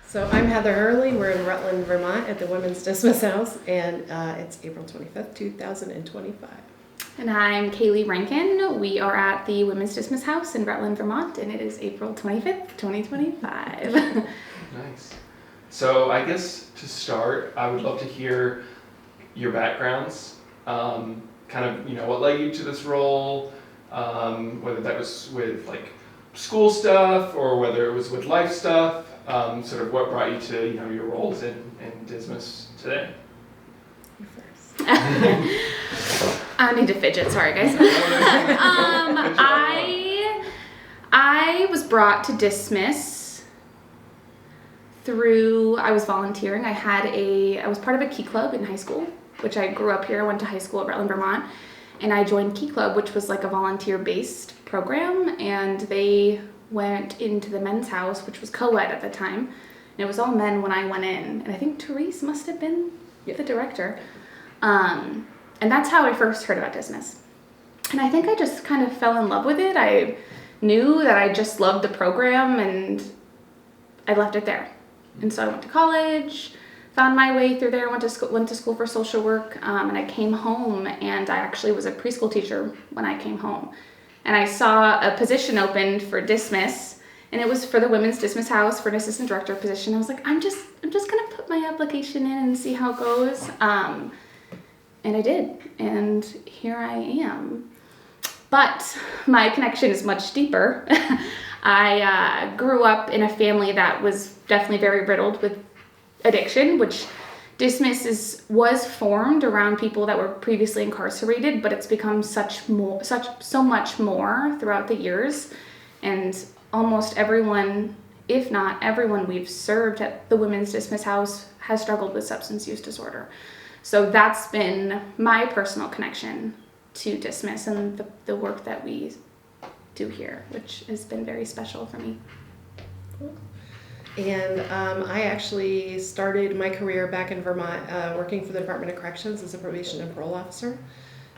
So I'm Heather Hurley. We're in Rutland, Vermont at the Women's Dismiss House, and it's April 25th, 2025. And I'm Kaylee, Rankin. We are at the Women's Dismiss House in Rutland, Vermont, and it is April 25th, 2025. Nice. So I guess to start, I would love to hear your backgrounds, kind of, what led you to this role, whether that was with like school stuff or whether it was with life stuff, sort of what brought you to, your roles in Dismiss today. You first. I need to fidget, sorry guys. I was brought to Dismiss through, I was volunteering. I was part of a Key Club in high school, which I grew up here. I went to high school at Rutland, Vermont, and I joined Key Club, which was like a volunteer-based program, and they went into the men's house, which was co-ed at the time, and it was all men when I went in, and I think Therese must have been the director. And that's how I first heard about Dismiss. And I think I just kind of fell in love with it. I knew that I just loved the program, and I left it there. And so I went to college, found my way through there, went to school for social work, and I came home, and I actually was a preschool teacher when I came home. And I saw a position opened for Dismiss, and it was for the Women's Dismiss House for an assistant director position. I was like, I'm just gonna put my application in and see how it goes. And I did, and here I am. But my connection is much deeper. I grew up in a family that was definitely very riddled with addiction, which Dismiss was formed around people that were previously incarcerated, but it's become so much more throughout the years. And almost everyone, if not everyone we've served at the Women's Dismiss House has struggled with substance use disorder. So that's been my personal connection to Dismiss and the work that we do here, which has been very special for me. Cool. And I actually started my career back in Vermont working for the Department of Corrections as a probation and parole officer.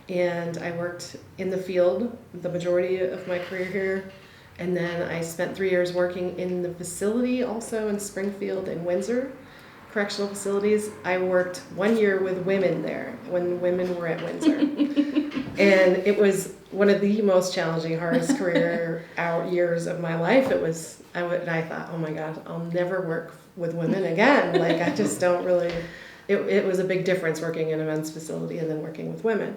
And I worked in the field the majority of my career here. And then I spent 3 years working in the facility also in Springfield and Windsor correctional facilities. I worked 1 year with women there when women were at Windsor. And it was one of the most challenging, hardest career years of my life. I thought, oh my God, I'll never work with women again. Like, I just don't really, it was a big difference working in a men's facility and then working with women.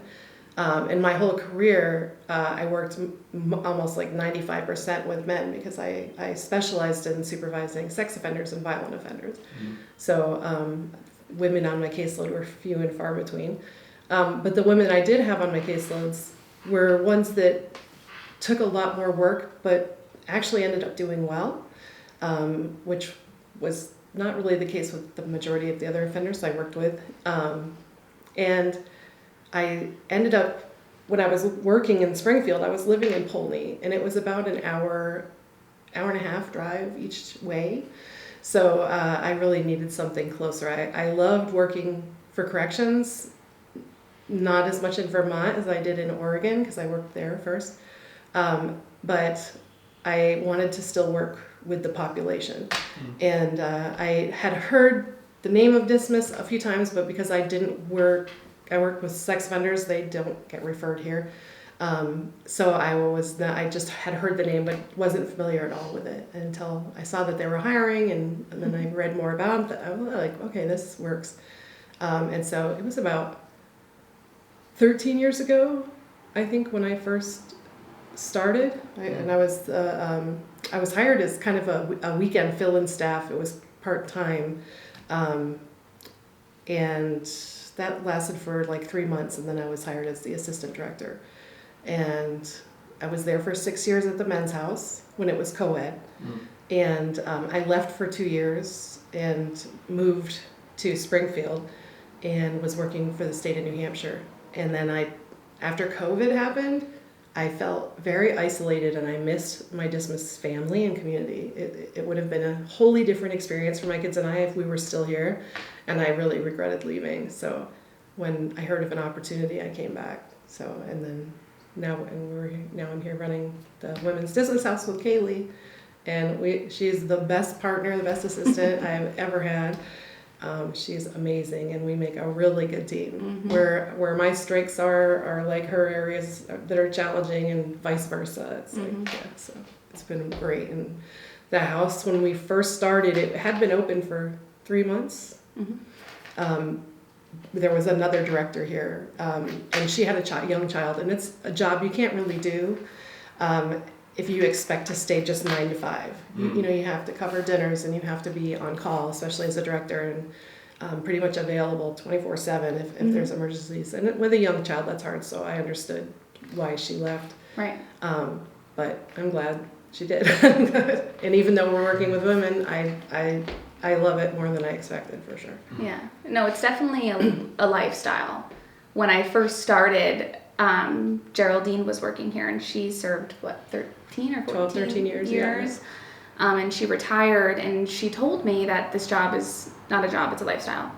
In my whole career, I worked almost like 95% with men because I specialized in supervising sex offenders and violent offenders. Mm-hmm. So women on my caseload were few and far between. But the women I did have on my caseloads were ones that took a lot more work, but actually ended up doing well, which was not really the case with the majority of the other offenders I worked with. And I ended up, when I was working in Springfield, I was living in Polney, and it was about an hour and a half drive each way. So I really needed something closer. I loved working for corrections, not as much in Vermont as I did in Oregon, because I worked there first. But I wanted to still work with the population. And I had heard the name of Dismiss a few times, but because I work with sex offenders, they don't get referred here. So I just had heard the name, but wasn't familiar at all with it until I saw that they were hiring, and then I read more about it. I was like, okay, this works. And so it was about 13 years ago, I think, when I first started, and I was hired as kind of a weekend fill-in staff. It was part-time, and that lasted for like 3 months, and then I was hired as the assistant director. And I was there for 6 years at the men's house when it was co-ed. And I left for 2 years and moved to Springfield and was working for the state of New Hampshire. And then after COVID happened, I felt very isolated, and I missed my Dismiss family and community. It would have been a wholly different experience for my kids and I if we were still here, and I really regretted leaving. So when I heard of an opportunity, I came back. I'm here running the Women's Dismiss House with Kaylee, And she's the best partner, the best assistant I've ever had. She's amazing, and we make a really good team. Where my strengths are like her areas that are challenging, and vice versa. It's like, yeah, so it's been great. And the house, when we first started, it had been open for 3 months. There was another director here, and she had a young child, and it's a job you can't really do if you expect to stay just 9 to 5. You know, you have to cover dinners, and you have to be on call, especially as a director, and pretty much available 24/7 if there's emergencies. And with a young child, that's hard, so I understood why she left. Right. But I'm glad she did. And even though we're working with women, I love it more than I expected, for sure. Yeah. No, it's definitely a lifestyle. When I first started, Geraldine was working here, and she served, 13 or 14 12, 13 years. Yeah. And she retired, and she told me that this job is not a job, it's a lifestyle.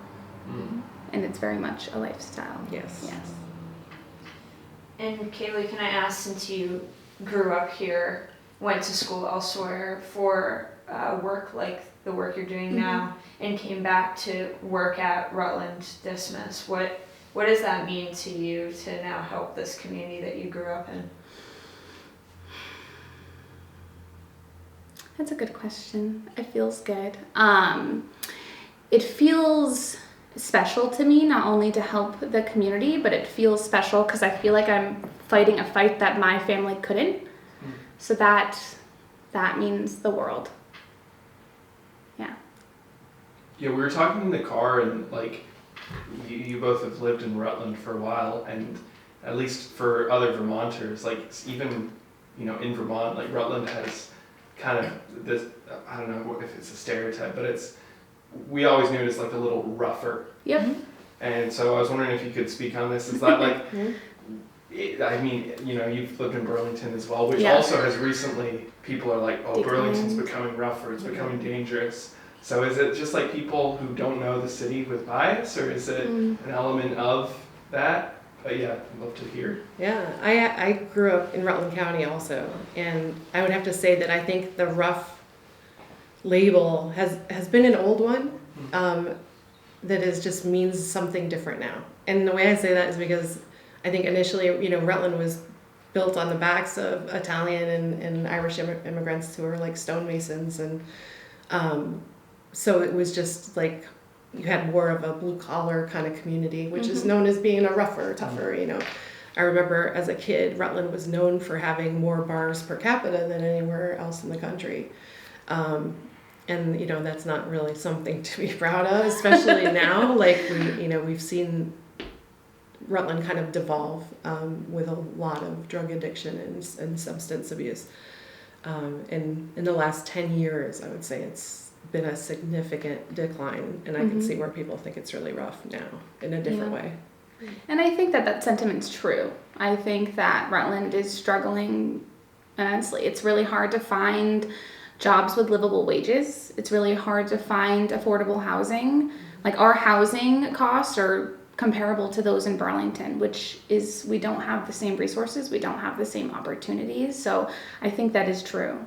And it's very much a lifestyle. Yes. Yes. And Kaylee, can I ask, since you grew up here, went to school elsewhere for work like the work you're doing now, and came back to work at Rutland Dismas, what does that mean to you to now help this community that you grew up in? That's a good question. It feels good. It feels special to me, not only to help the community, but it feels special because I feel like I'm fighting a fight that my family couldn't. So that means the world. Yeah. Yeah, we were talking in the car, and like you both have lived in Rutland for a while, and at least for other Vermonters, like even, you know, in Vermont, like Rutland has kind of this, I don't know if it's a stereotype, but we always knew it as like a little rougher. Yep. And so I was wondering if you could speak on this. Is that like, I mean, you know, you've lived in Burlington as well, which also has recently, people are like, oh, Burlington's becoming rougher, it's becoming dangerous. So is it just like people who don't know the city with bias, or is it an element of that? But yeah, I'd love to hear. Yeah, I grew up in Rutland County also, and I would have to say that I think the rough label has been an old one, that just means something different now. And the way I say that is because I think initially, you know, Rutland was built on the backs of Italian and Irish immigrants who were like stonemasons, and so it was just like you had more of a blue collar kind of community, which is known as being a rougher, tougher, you know. I remember as a kid, Rutland was known for having more bars per capita than anywhere else in the country. And you know, that's not really something to be proud of, especially now. Like we've seen Rutland kind of devolve with a lot of drug addiction and substance abuse. And in the last 10 years, I would say it's been a significant decline, and I can see where people think it's really rough now in a different way. And I think that sentiment's true. I think that Rutland is struggling immensely. It's really hard to find jobs with livable wages. It's really hard to find affordable housing. Like, our housing costs are comparable to those in Burlington, which is, we don't have the same resources, we don't have the same opportunities. So I think that is true.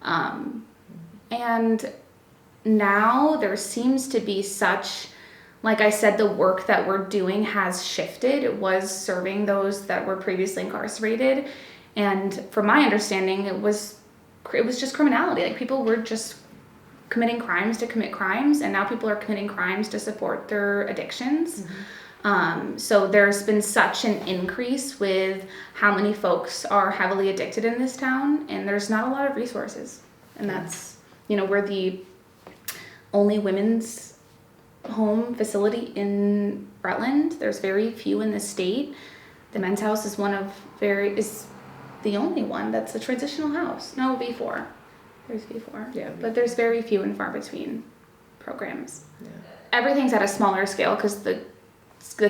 And now there seems to be such, like I said, the work that we're doing has shifted. It was serving those that were previously incarcerated, and from my understanding, it was just criminality. Like, people were just committing crimes to commit crimes, and now people are committing crimes to support their addictions. So there's been such an increase with how many folks are heavily addicted in this town, and there's not a lot of resources. And that's, you know, we're the only women's home facility in Rutland. There's very few in the state. The men's house is is the only one that's a transitional house. No, V4. There's V4. Yeah. But there's very few and far between programs. Yeah. Everything's at a smaller scale because the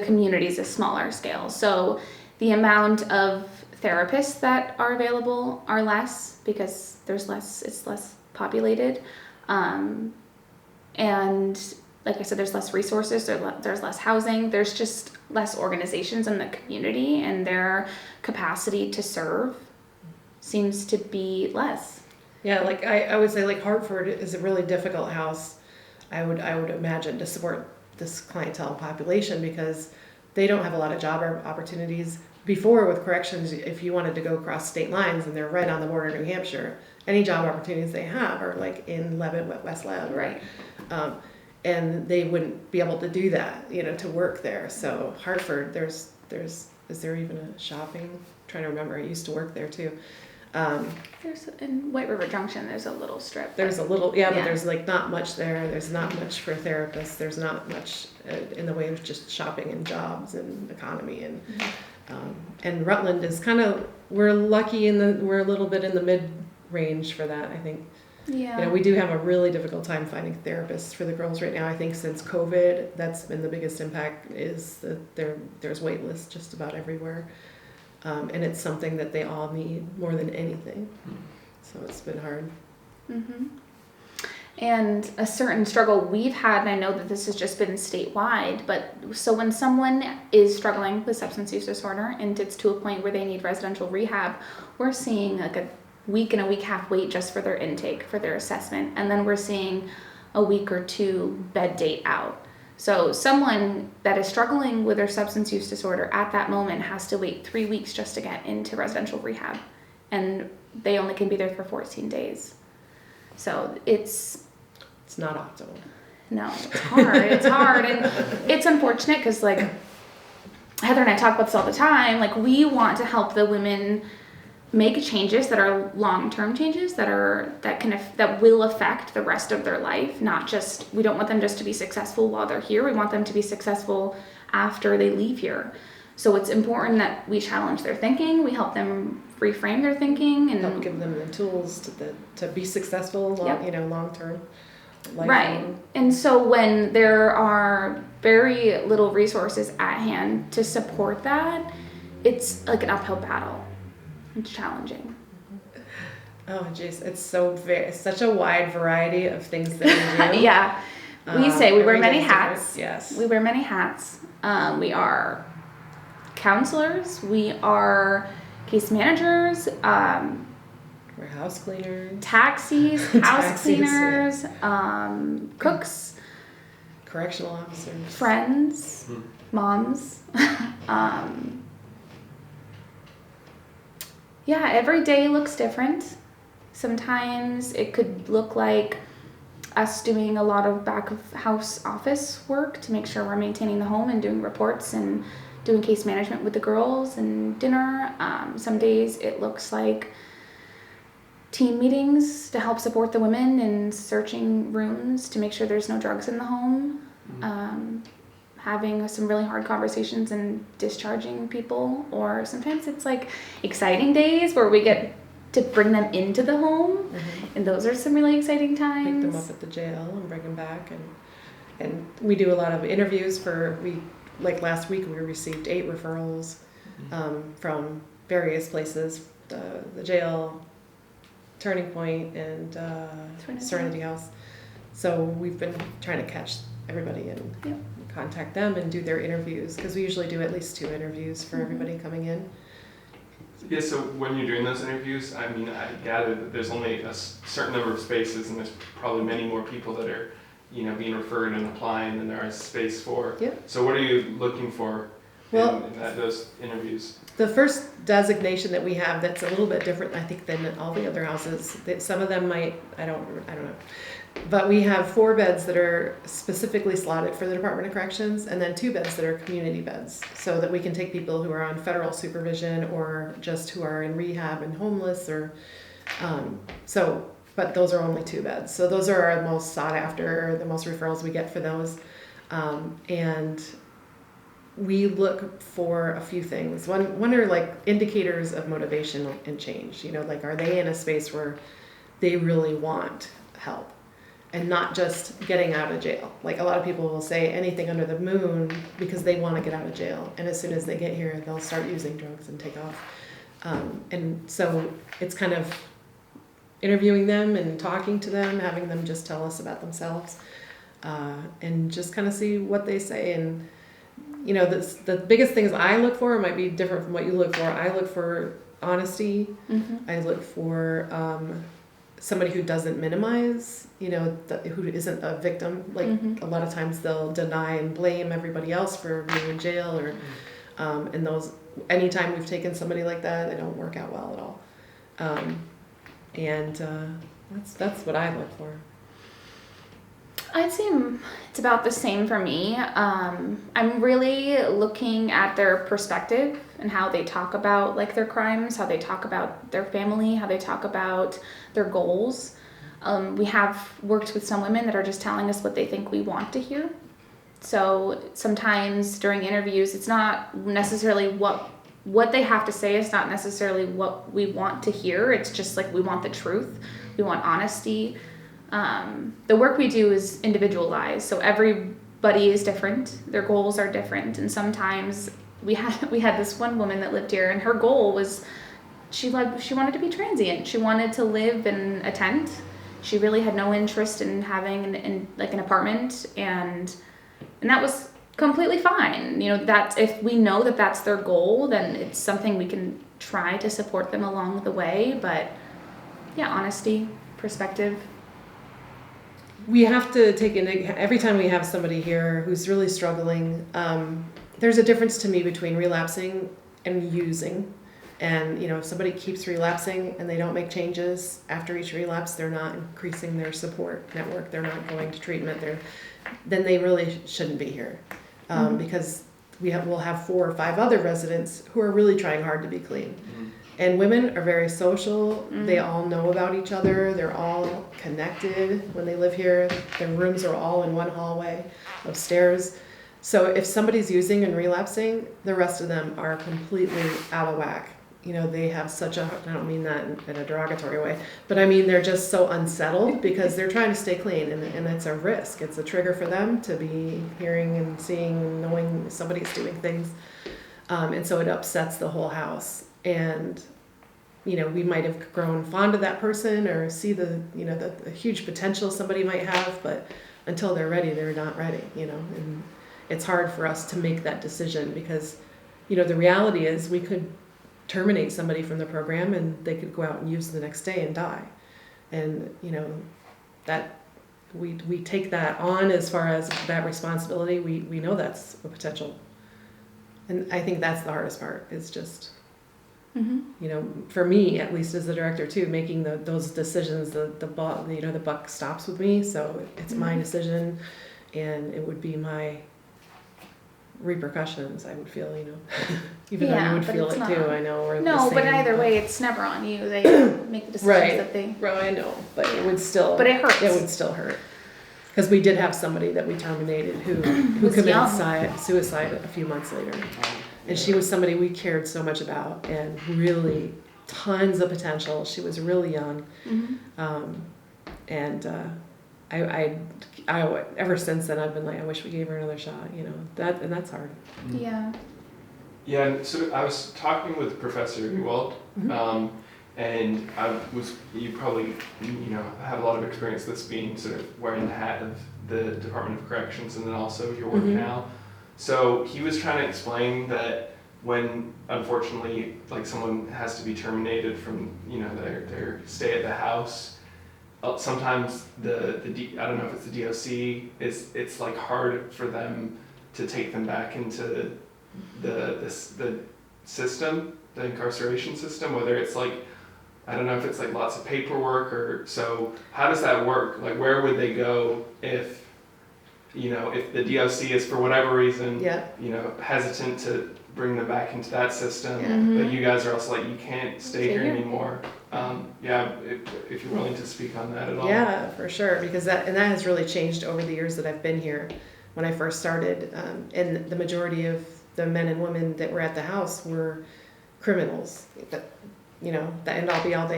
community is a smaller scale. So the amount of therapists that are available are less because it's less populated. And like I said, there's less resources, there's less housing, there's just less organizations in the community, and their capacity to serve seems to be less. Yeah, like I would say like Hartford is a really difficult house, I would imagine, to support this clientele population because they don't have a lot of job opportunities. Before with corrections, if you wanted to go across state lines and they're right on the border of New Hampshire, any job opportunities they have are like in Lebanon, West Leb, Right. and they wouldn't be able to do that, to work there. So Hartford, there's is there even a shopping? I'm trying to remember. I used to work there too. There's in White River Junction. There's a little strip. There's a little, but Yeah. there's like not much there. There's not much for therapists. There's not much in the way of just shopping and jobs and economy and Rutland is kind of, we're lucky we're a little bit in the mid range for that, I think. Yeah. We do have a really difficult time finding therapists for the girls right now. I think since COVID, that's been the biggest impact, is that there's wait lists just about everywhere. And it's something that they all need more than anything. So it's been hard. Mm-hmm. And a certain struggle we've had, and I know that this has just been statewide, but so when someone is struggling with substance use disorder and it's to a point where they need residential rehab, we're seeing like a week and a week half wait just for their intake, for their assessment, and then we're seeing a week or two bed date out. So someone that is struggling with their substance use disorder at that moment has to wait 3 weeks just to get into residential rehab, and they only can be there for 14 days. So it's not optimal. No, it's hard. It's hard, and it's unfortunate because like Heather and I talk about this all the time. Like we want to help the women make changes that are long-term changes that will affect the rest of their life. Not just, we don't want them just to be successful while they're here. We want them to be successful after they leave here. So it's important that we challenge their thinking. We help them reframe their thinking and help give them the tools to be successful, long term. Right. And so when there are very little resources at hand to support that, it's like an uphill battle. It's challenging. Oh, geez, it's such a wide variety of things that we do. Yeah. We say we wear many hats. Different. Yes. We wear many hats. We are counselors. We are case managers. We're house cleaners. Taxis, house cleaners, cooks. Correctional officers. Friends. Moms. Yeah, every day looks different. Sometimes it could look like us doing a lot of back of house office work to make sure we're maintaining the home and doing reports and doing case management with the girls and dinner. Some days it looks like team meetings to help support the women and searching rooms to make sure there's no drugs in the home. Having some really hard conversations and discharging people, or sometimes it's like exciting days where we get to bring them into the home, and those are some really exciting times. Pick them up at the jail and bring them back, and we do a lot of interviews like last week we received 8 referrals from various places, the jail, Turning Point, and Serenity House. So we've been trying to catch everybody and contact them and do their interviews, because we usually do at least 2 interviews for everybody coming in. Yeah, so when you're doing those interviews, I mean, I gather that there's only a certain number of spaces, and there's probably many more people that are, being referred and applying than there is space for. Yeah. So what are you looking for in those interviews? The first designation that we have that's a little bit different, I think, than all the other houses, that some of them might, I don't know. But we have 4 beds that are specifically slotted for the Department of Corrections, and then 2 beds that are community beds, so that we can take people who are on federal supervision or just who are in rehab and homeless, or but those are only 2 beds. So those are our most sought after, the most referrals we get for those. And we look for a few things. One are like indicators of motivation and change. Like, are they in a space where they really want help and not just getting out of jail? Like, a lot of people will say anything under the moon because they want to get out of jail, and as soon as they get here, they'll start using drugs and take off. And so it's kind of interviewing them and talking to them, having them just tell us about themselves, and just kind of see what they say. And the biggest things I look for might be different from what you look for. I look for honesty. I look for somebody who doesn't minimize, who isn't a victim. Like a lot of times they'll deny and blame everybody else for being in jail, or and those. Anytime we've taken somebody like that, they don't work out well at all. That's what I look for. I'd say it's about the same for me. I'm really looking at their perspective and how they talk about like their crimes, how they talk about their family, how they talk about their goals. We have worked with some women that are just telling us what they think we want to hear. So sometimes during interviews, it's not necessarily what they have to say. It's not necessarily what we want to hear. It's just like we want the truth. We want honesty. The work we do is individualized, so everybody is different. Their goals are different, and sometimes we had this one woman that lived here, and her goal was she wanted to be transient. She wanted to live in a tent. She really had no interest in having an apartment, and that was completely fine. That if we know that that's their goal, then it's something we can try to support them along the way. But yeah, honesty, perspective. We have to take in every time we have somebody here who's really struggling. There's a difference to me between relapsing and using. And if somebody keeps relapsing and they don't make changes after each relapse, they're not increasing their support network. They're not going to treatment. Then they really shouldn't be here, because we'll have 4 or 5 other residents who are really trying hard to be clean. And women are very social. They all know about each other. They're all connected when they live here. Their rooms are all in one hallway upstairs. So if somebody's using and relapsing, the rest of them are completely out of whack. They have such I don't mean that in a derogatory way, but I mean they're just so unsettled because they're trying to stay clean, and it's a risk. It's a trigger for them to be hearing and seeing and knowing somebody's doing things. And so it upsets the whole house. And, we might have grown fond of that person or see the huge potential somebody might have, but until they're ready, they're not ready, and it's hard for us to make that decision because, the reality is we could terminate somebody from the program and they could go out and use the next day and die. And, that we take that on as far as that responsibility. We know that's a potential. And I think that's the hardest part is just, for me, at least as the director too, making those decisions, the buck stops with me. So it's my decision and it would be my repercussions, I would feel, even though you would feel it too, I know. We're no, the same, but either way, it's never on you. They make the decisions right. that they... Right, I know, but it would still... But it hurts. It would still hurt. Because we did have somebody that we terminated who committed suicide a few months later. And she was somebody we cared so much about and really tons of potential. She was really young. I ever since then I've been like, I wish we gave her another shot, that's hard. Yeah. Yeah, and so I was talking with Professor Ewald, and you probably, have a lot of experience with this being sort of wearing the hat of the Department of Corrections and then also your work now. So he was trying to explain that when, unfortunately, like someone has to be terminated from, their stay at the house, sometimes I don't know if it's the DOC, it's like hard for them to take them back into the system, the incarceration system, whether it's like, I don't know if it's like lots of paperwork or, so how does that work? Like where would they go if the DOC is for whatever reason, hesitant to bring them back into that system, but you guys are also like, you can't stay here anymore. If you're willing to speak on that at all. Yeah, for sure, because that has really changed over the years that I've been here. When I first started, and the majority of the men and women that were at the house were criminals. The end all be all.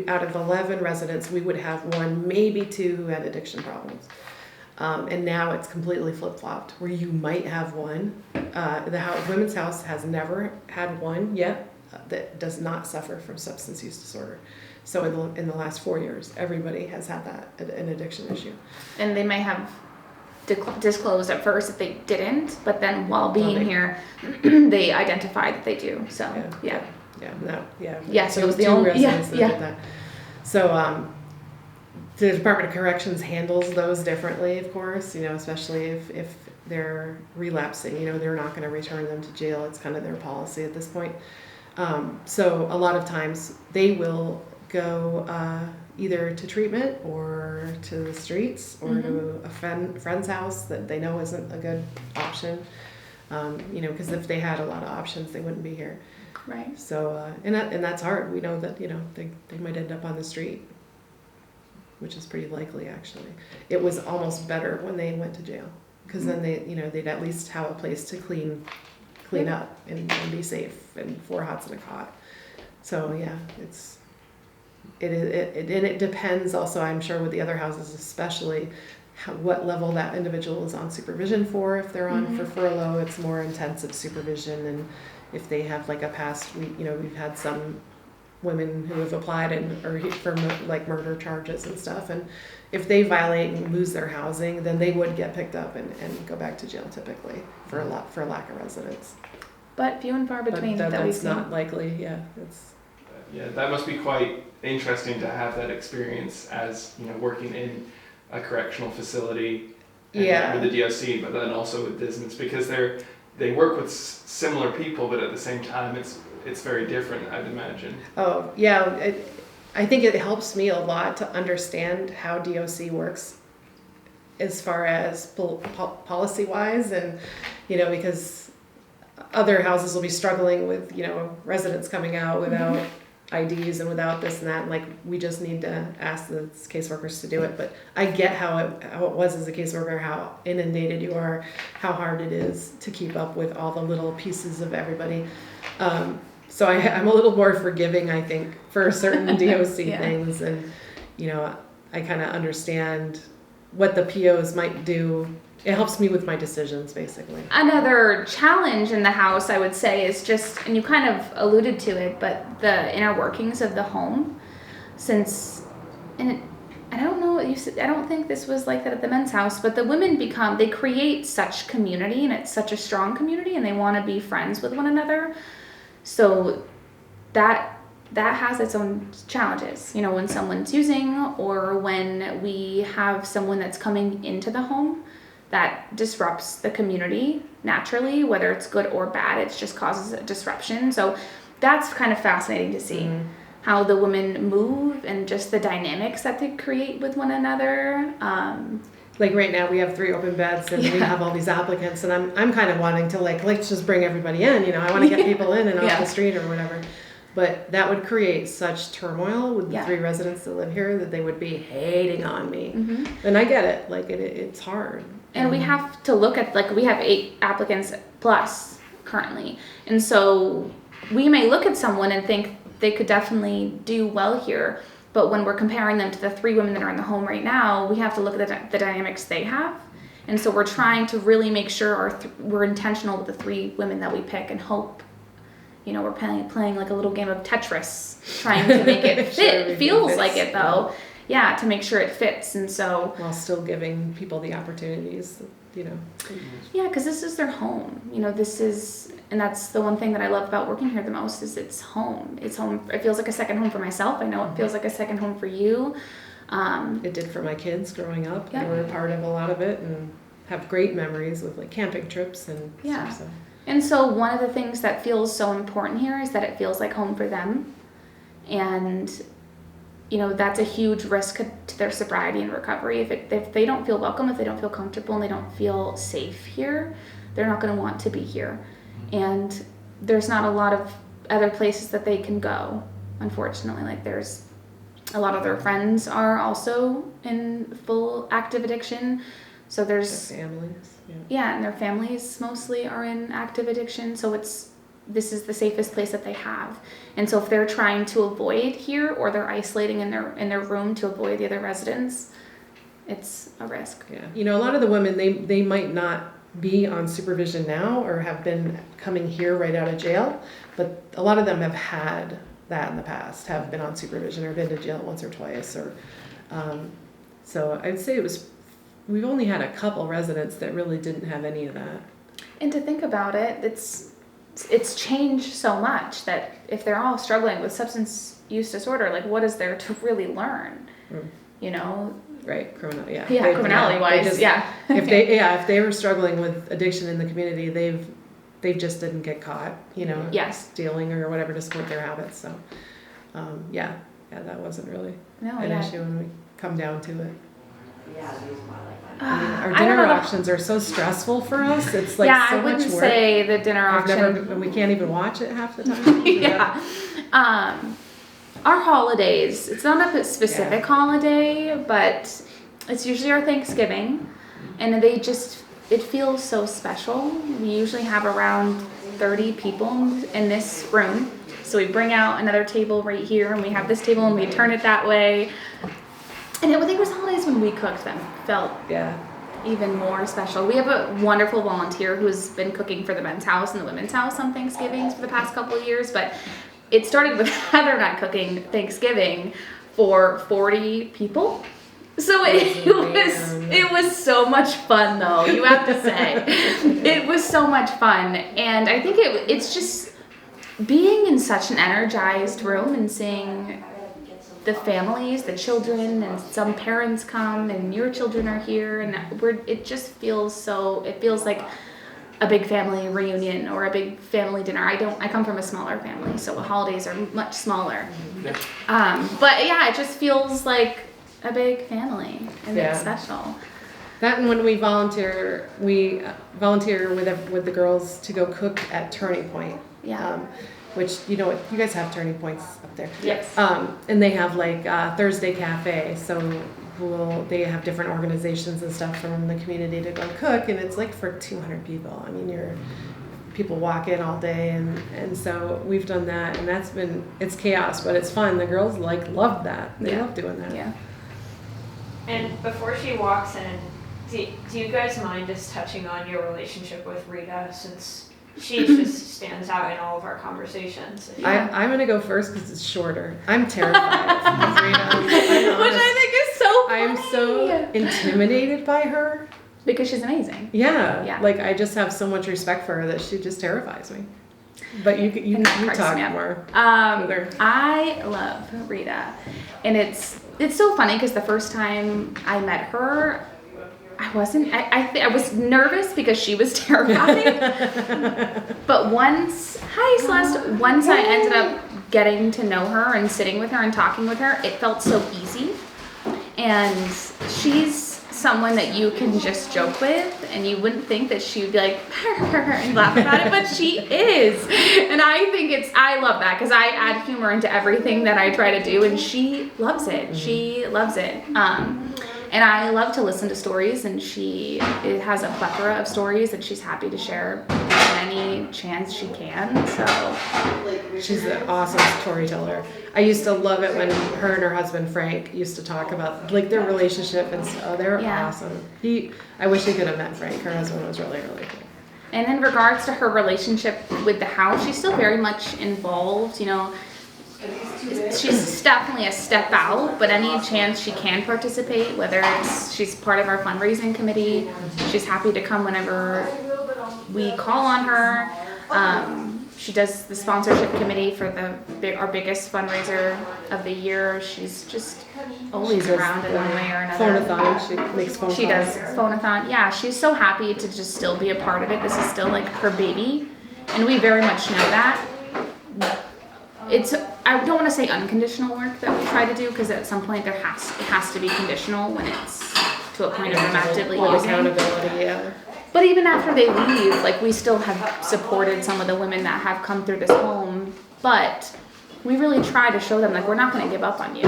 Out of 11 residents, we would have 1, maybe 2 who had addiction problems. And now it's completely flip-flopped, where you might have 1. The women's house has never had 1 yet that does not suffer from substance use disorder. So in the last 4 years, everybody has had an addiction issue. And they may have disclosed at first that they didn't, but then while being here, they identified that they do. So So it was the only residents that did that. So the Department of Corrections handles those differently, of course, especially if they're relapsing, they're not going to return them to jail. It's kind of their policy at this point. So a lot of times they will go either to treatment or to the streets or to a friend's house that they know isn't a good option. Because if they had a lot of options, they wouldn't be here. Right. So, and that's hard. We know that, they might end up on the street, which is pretty likely, actually. It was almost better when they went to jail, because then they'd at least have a place to clean up and be safe, and 4 hots and a cot. So yeah, it depends also, I'm sure, with the other houses, especially what level that individual is on supervision for. If they're on for furlough, it's more intensive supervision, and if they have like a past, we've had some women who have applied or for like murder charges and stuff, and if they violate and lose their housing, then they would get picked up and go back to jail typically for lack of residence. But few and far between But that we've that's seen. not likely. Yeah, Yeah, that must be quite interesting to have that experience as, working in a correctional facility and with the DOC, but then also with business, because they work with similar people, but at the same time it's very different, I'd imagine. Oh yeah, I think it helps me a lot to understand how DOC works as far as policy wise, and because other houses will be struggling with residents coming out without IDs and without this and that, and like we just need to ask the caseworkers to do it. But I get how it was as a caseworker, how inundated you are, how hard it is to keep up with all the little pieces of everybody. So I'm a little more forgiving, I think, for certain DOC things, and I kind of understand what the POs might do. It helps me with my decisions, basically. Another challenge in the house, I would say, is just, and you kind of alluded to it, but the inner workings of the home. I don't know what you said, I don't think this was like that at the men's house, but the women they create such community, and it's such a strong community, and they want to be friends with one another. So that has its own challenges, when someone's using, or when we have someone that's coming into the home that disrupts the community naturally, whether it's good or bad, it just causes a disruption. So that's kind of fascinating to see how the women move and just the dynamics that they create with one another. Like right now we have 3 open beds, and we have all these applicants, and I'm kind of wanting to let's just bring everybody in, I want to get people in and off the street or whatever. But that would create such turmoil with the 3 residents that live here that they would be hating on me. And I get it, it's hard. And we have to look at, we have 8 applicants plus currently. And so we may look at someone and think they could definitely do well here. But when we're comparing them to the 3 women that are in the home right now, we have to look at the dynamics they have. And so we're trying to really make sure we're intentional with the 3 women that we pick, and hope, we're playing like a little game of Tetris, trying to make it fit. It feels like it though. Yeah, to make sure it fits. And so while still giving people the opportunities, Yeah, because this is their home. And that's the one thing that I love about working here the most, is it's home. It's home. It feels like a second home for myself. I know it feels like a second home for you. It did for my kids growing up. They were a part of a lot of it and have great memories with camping trips and stuff. So. And so one of the things that feels so important here is that it feels like home for them. And that's a huge risk to their sobriety and recovery. If they don't feel welcome, if they don't feel comfortable, and they don't feel safe here, they're not going to want to be here. And there's not a lot of other places that they can go, unfortunately. There's a lot of their friends are also in full active addiction. So there's their families. And their families mostly are in active addiction. So this is the safest place that they have. And so if they're trying to avoid here, or they're isolating in their room to avoid the other residents, it's a risk. Yeah. A lot of the women, they might not be on supervision now or have been coming here right out of jail, but a lot of them have had that in the past, have been on supervision or been to jail once or twice, or so I'd say we've only had a couple residents that really didn't have any of that. And to think about it, it's changed so much that if they're all struggling with substance use disorder, what is there to really learn? you know. Right, criminality. Yeah. Yeah, criminality wise. just, Yeah. if they were struggling with addiction in the community, they just didn't get caught, you know, Yes. stealing or whatever to support their habits. So, yeah, that wasn't really No, an yeah. issue when we come down to it. I Our don't dinner know the- auctions are so stressful for us. It's like yeah, so I wouldn't much work. say the dinner auction. We can't even watch it half the time. Yeah. Our holidays, it's not a specific holiday, but it's usually our Thanksgiving. And it feels so special. We usually have around 30 people in this room. So we bring out another table right here, and we have this table, and we turn it that way. And I think it was holidays when we cooked them felt even more special. We have a wonderful volunteer who's been cooking for the men's house and the women's house on Thanksgivings for the past couple of years, but it started with Heather and I cooking Thanksgiving for 40 people. So it was so much fun, though, you have to say. It was so much fun. And I think it's just being in such an energized room and seeing the families, the children, and some parents come, and your children are here, and it just feels it feels like a big family reunion or a big family dinner. I come from a smaller family, so the holidays are much smaller. But yeah, it just feels like a big family, and it's special. That, and when we volunteer with the girls to go cook at Turning Point. Yeah. Which, you know, you guys have Turning Points up there. Yes. And they have like Thursday Cafe, so they have different organizations and stuff from the community to go cook, and it's like for 200 people. I mean, people walk in all day, and so we've done that, and it's chaos, but it's fun. The girls love that. They love doing that. Yeah. And before she walks in, do you guys mind just touching on your relationship with Rita, since she just stands out in all of our conversations? I'm going to go first because it's shorter. I'm terrified of Rita. Which I think is so funny. I am so intimidated by her. Because she's amazing. Yeah. Like, I just have so much respect for her that she just terrifies me. But you talk more with her. I love Rita. And it's so funny because the first time I met her, I was nervous because she was terrifying. But once I ended up getting to know her and sitting with her and talking with her, it felt so easy. And she's someone that you can just joke with, and you wouldn't think that she would be like and laugh about it, but she is. And I love that because I add humor into everything that I try to do, and she loves it. Mm-hmm. She loves it. And I love to listen to stories, and she has a plethora of stories that she's happy to share any chance she can. So she's an awesome storyteller. I used to love it when her and her husband Frank used to talk about like their relationship, and so they're awesome. I wish he could have met Frank. Her husband was really, really cool. And in regards to her relationship with the house, she's still very much involved, you know. She's definitely a step out, but any chance she can participate, whether she's part of our fundraising committee, she's happy to come whenever we call on her. She does the sponsorship committee for our biggest fundraiser of the year. She's just always around in one way or another. Phone-a-thon. She makes phone calls. She does phone-a-thon. Yeah, she's so happy to just still be a part of it. This is still like her baby, and we very much know that. I don't want to say unconditional work that we try to do, because at some point it has to be conditional when it's to a point of them actively using. Accountability, yeah. But even after they leave, like, we still have supported some of the women that have come through this home, but we really try to show them, like, we're not going to give up on you.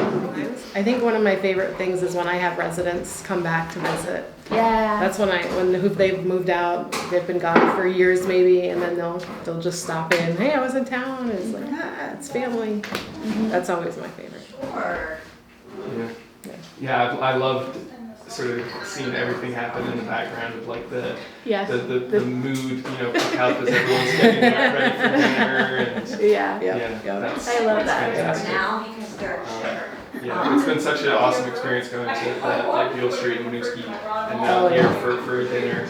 I think one of my favorite things is when I have residents come back to visit. Yeah. That's when they've moved out, they've been gone for years maybe, and then they'll just stop in. Hey, I was in town. It's like, it's family. Mm-hmm. That's always my favorite. Yeah, I loved sort of seeing everything happen in the background of like the mood, you know, pick up as everyone's getting ready for dinner. And Yeah. I love that. Fantastic. Now because they're It's been such an awesome experience going to like Beale Street and Winooski, and now here for a dinner,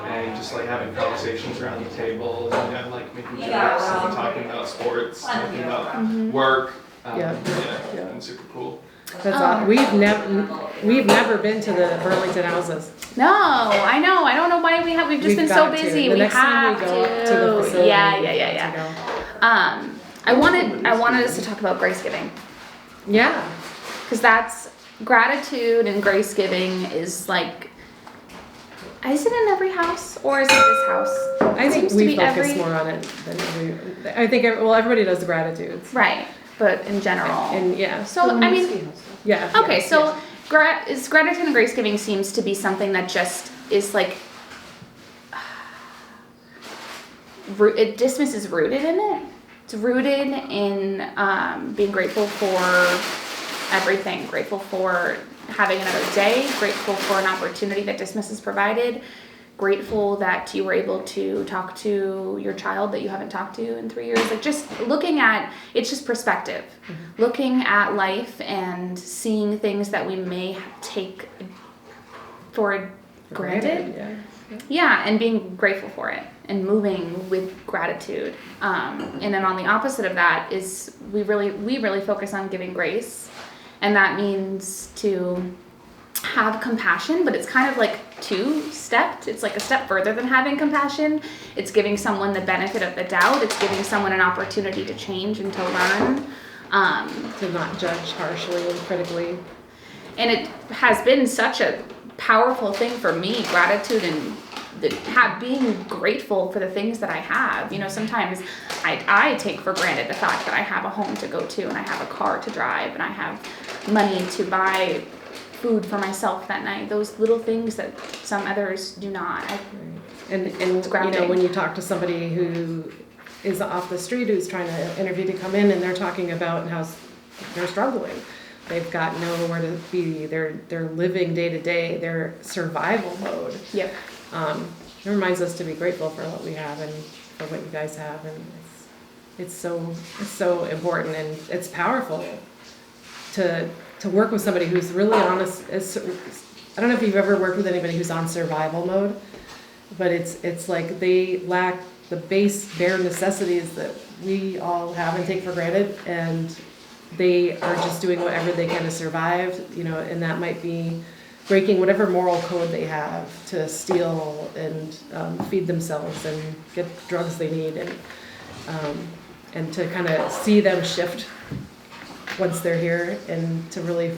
and just like having conversations around the table, and like making jokes and talking about sports, talking about work. It's been super cool. We've never been to the Burlington houses. No, I know. I don't know why we've just been so got to. busy. The We next time have we go up to the facility, Yeah. we have to go. I wanted us to talk about grace giving, Yeah. because that's gratitude and grace giving is like. Is it in every house or is it this house? I think Seems to we be focus every- more on it than I think, well, everybody does the gratitudes. Right, but in general. And yeah. So I mean, Yeah. okay, yeah, so is gratitude and grace giving seems to be something that just is like. Dismiss is rooted in it. It's rooted in being grateful for everything, grateful for having another day, grateful for an opportunity that Dismiss has provided, grateful that you were able to talk to your child that you haven't talked to in 3 years. Like just looking at, it's just perspective. Mm-hmm. Looking at life and seeing things that we may take for granted. Yeah, and being grateful for it and moving with gratitude. And then on the opposite of that is we really focus on giving grace. And that means to have compassion, but it's kind of like two-stepped. It's like a step further than having compassion. It's giving someone the benefit of the doubt. It's giving someone an opportunity to change and to learn. To not judge harshly and critically. And it has been such a powerful thing for me, gratitude and being grateful for the things that I have. You know, sometimes I take for granted the fact that I have a home to go to and I have a car to drive and I have money to buy food for myself that night. Those little things that some others do not. And you know, when you talk to somebody who is off the street who's trying to interview to come in and they're talking about how they're struggling. They've got nowhere to be. They're living day to day. They're survival mode. Yep. It reminds us to be grateful for what we have and for what you guys have, and it's so important and it's powerful to work with somebody who's really honest. I don't know if you've ever worked with anybody who's on survival mode, but it's like they lack the bare necessities that we all have and take for granted, and they are just doing whatever they can to survive, you know, and that might be breaking whatever moral code they have to steal and feed themselves and get drugs they need, and to kind of see them shift once they're here, and to really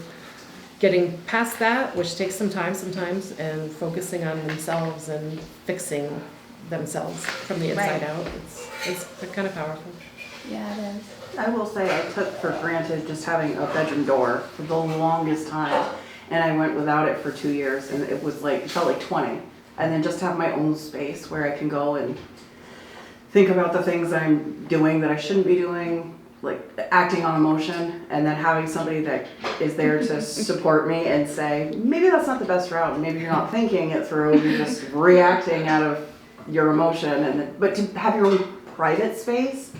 getting past that, which takes some time sometimes, and focusing on themselves and fixing themselves from the inside out. It's kind of powerful. Yeah, it is. I will say I took for granted just having a bedroom door for the longest time, and I went without it for 2 years, and it felt like 20. And then just to have my own space where I can go and think about the things I'm doing that I shouldn't be doing, like acting on emotion, and then having somebody that is there to support me and say, maybe that's not the best route, maybe you're not thinking it through, you're just reacting out of your emotion, but to have your own private space,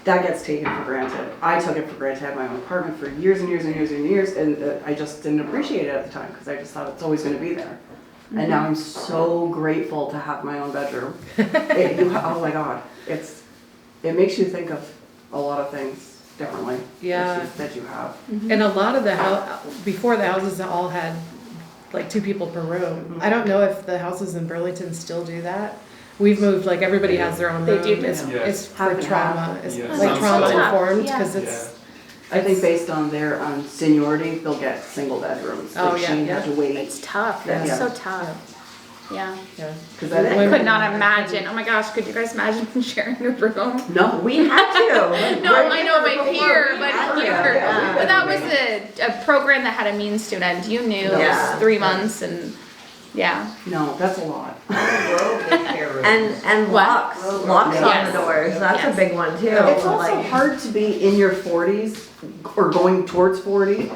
that gets taken for granted. I took it for granted. I had my own apartment for years and years and years and years, and I just didn't appreciate it at the time because I just thought it's always going to be there. Mm-hmm. And now I'm so grateful to have my own bedroom. Oh my God, it makes you think of a lot of things differently. Yeah, that you have. Mm-hmm. And a lot of before the houses all had like 2 people per room. Mm-hmm. I don't know if the houses in Burlington still do that. We've moved, like everybody has their own room. They do. It's for trauma. It's Yeah. like trauma informed because I think based on their seniority, they'll get single bedrooms. Oh, like yeah, she had to wait. It's tough. That's so tough. Yeah. Yeah. I could not imagine. Oh my gosh, could you guys imagine sharing a room? No, we had to. No, I know, but here. But that was a program that had a means to an end. You knew it was 3 months and. Yeah. No, that's a lot. and locks on the doors. That's a big one too. It's also hard to be in your 40s or going towards 40,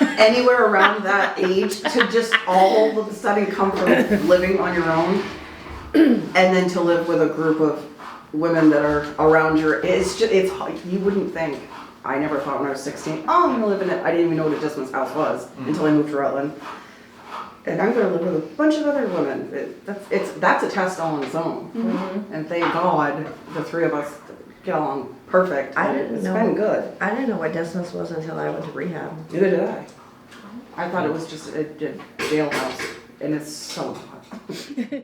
anywhere around that age, to just all of a sudden come from living on your own and then to live with a group of women that are around your. It's you wouldn't think. I never thought when I was 16, oh, I'm gonna live in it. I didn't even know what a Dismas house was until I moved to Rutland. And I'm going to live with a bunch of other women. That's a test all on its own. Mm-hmm. And thank God the 3 of us get along perfect. I and didn't It's know. been good. I didn't know what distance was until I went to rehab. Neither did I. I thought it was just a jailhouse, and it's so hot.